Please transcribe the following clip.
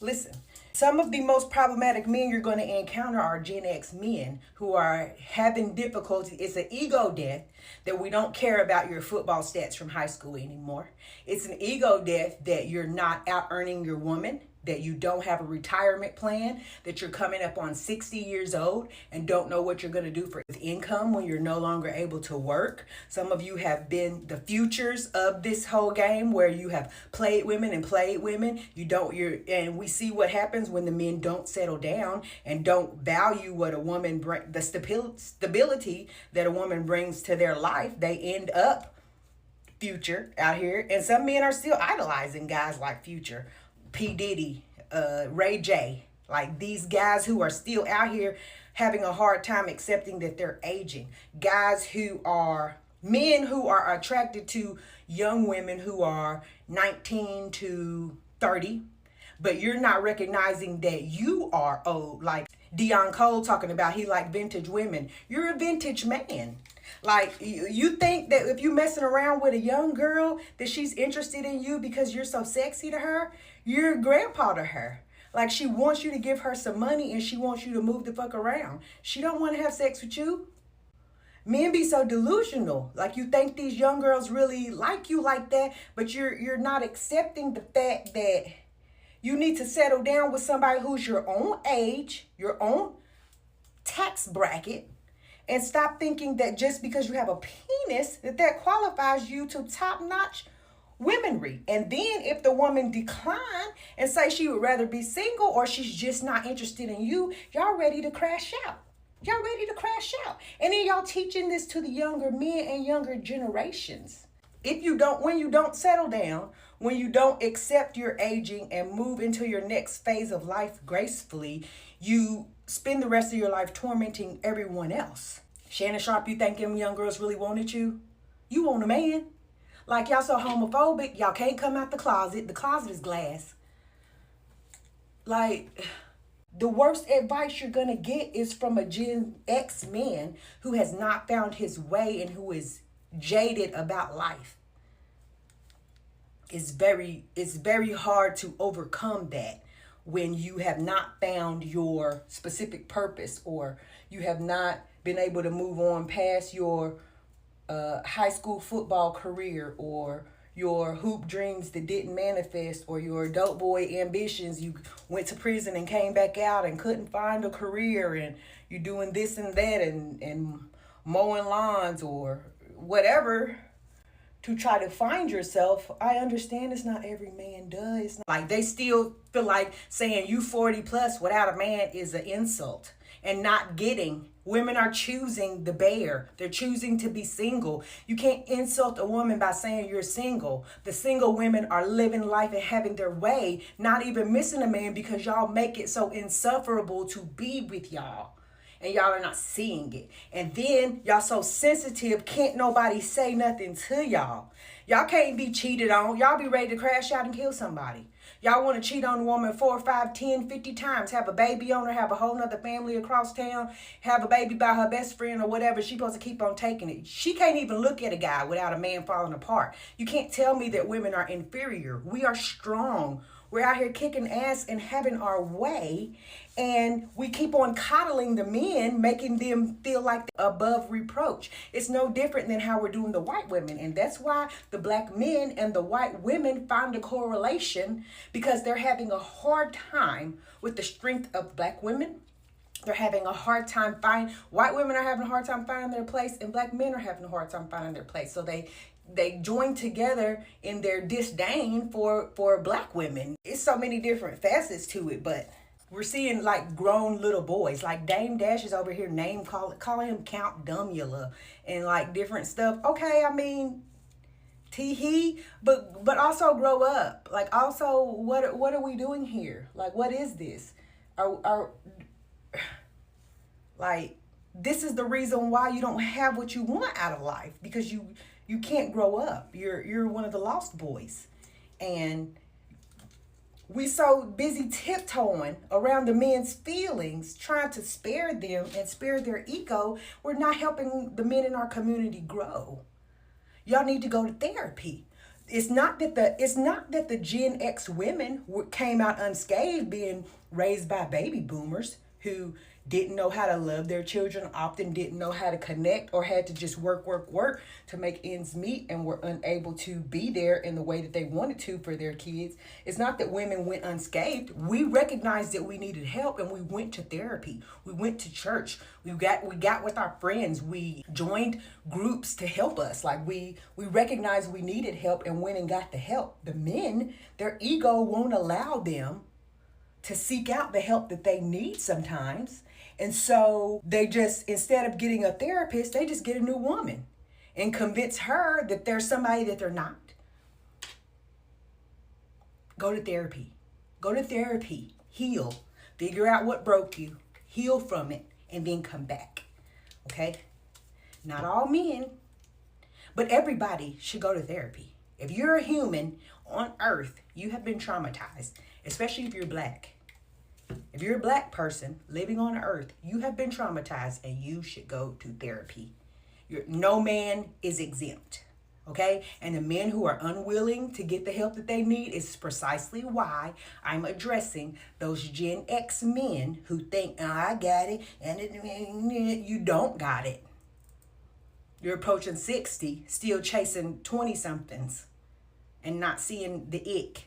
Listen, some of the most problematic men you're going to encounter are Gen X men who are having difficulty. It's an ego death that we don't care about your football stats from high school anymore. It's an ego death that you're not out earning your woman, that you don't have a retirement plan, that you're coming up on 60 years old and don't know what you're going to do for income when you're no longer able to work. Some of you have been the futures of this whole game where you have played women and played women. And we see what happens when the men don't settle down and don't value what a woman the stability that a woman brings to their life. They end up Future out here, and some men are still idolizing guys like Future, P. Diddy, Ray J. Like these guys who are still out here having a hard time accepting that they're aging. Guys who are men who are attracted to young women who are 19 to 30, but you're not recognizing that you are old. Like Deion Cole talking about he like vintage women. You're a vintage man. Like you think that if you messing around with a young girl that she's interested in you because you're so sexy to her, you're grandpa to her. Like she wants you to give her some money and she wants you to move the fuck around. She don't want to have sex with you. Men be so delusional. Like you think these young girls really like you like that, but you're not accepting the fact that you need to settle down with somebody who's your own age, your own tax bracket, and stop thinking that just because you have a penis that qualifies you to top-notch womanry. And then if the woman decline and say she would rather be single or she's just not interested in you, y'all ready to crash out. Y'all ready to crash out. And then y'all teaching this to the younger men and younger generations. When you don't settle down, when you don't accept your aging and move into your next phase of life gracefully, you spend the rest of your life tormenting everyone else. Shannon Sharp, you think them young girls really wanted you? You want a man. Like y'all so homophobic, y'all can't come out the closet. The closet is glass. Like the worst advice you're gonna get is from a Gen X man who has not found his way and who is jaded about life. It's very hard to overcome that when you have not found your specific purpose or you have not been able to move on past your high school football career or your hoop dreams that didn't manifest or your adult boy ambitions. You went to prison and came back out and couldn't find a career and you're doing this and that and mowing lawns or whatever to try to find yourself. I understand it's not every man does. Like they still feel like saying you 40 plus without a man is an insult and not getting. Women are choosing the bear. They're choosing to be single. You can't insult a woman by saying you're single. The single women are living life and having their way, not even missing a man because y'all make it so insufferable to be with y'all. And y'all are not seeing it. And then y'all so sensitive, can't nobody say nothing to y'all. Y'all can't be cheated on. Y'all be ready to crash out and kill somebody. Y'all want to cheat on a woman 4, 5, 10, 50 times, have a baby on her, have a whole nother family across town, have a baby by her best friend or whatever. She's supposed to keep on taking it. She can't even look at a guy without a man falling apart. You can't tell me that women are inferior. We are strong. We're out here kicking ass and having our way. And we keep on coddling the men, making them feel like above reproach. It's no different than how we're doing the white women. And that's why the black men and the white women find a correlation because they're having a hard time with the strength of black women. They're having a hard time white women are having a hard time finding their place and black men are having a hard time finding their place. So they join together in their disdain for black women. It's so many different facets to it, but we're seeing like grown little boys, like Dame Dash is over here calling him Count Dumula and like different stuff. Okay, I mean, tee-hee, but also grow up. Like also, what are we doing here? Like, what is this? Like, this is the reason why you don't have what you want out of life because you can't grow up. You're one of the lost boys. And we so busy tiptoeing around the men's feelings, trying to spare them and spare their ego. We're not helping the men in our community grow. Y'all need to go to therapy. it's not that the Gen X women came out unscathed, being raised by baby boomers who didn't know how to love their children, often didn't know how to connect, or had to just work to make ends meet, and were unable to be there in the way that they wanted to for their kids. It's not that women went unscathed. We recognized that we needed help, and we went to therapy. We went to church. We got with our friends. We joined groups to help us. Like we recognized we needed help and went and got the help. The men, their ego won't allow them to seek out the help that they need sometimes. And so they just, instead of getting a therapist, they just get a new woman and convince her that they're somebody that they're not. Go to therapy. Go to therapy. Heal. Figure out what broke you. Heal from it. And then come back. Okay? Not all men, but everybody should go to therapy. If you're a human on earth, you have been traumatized, especially if you're black. If you're a black person living on earth, you have been traumatized and you should go to therapy. No man is exempt, okay? And the men who are unwilling to get the help that they need is precisely why I'm addressing those Gen X men who think, oh, I got it, and you don't got it. You're approaching 60, still chasing 20-somethings and not seeing the ick.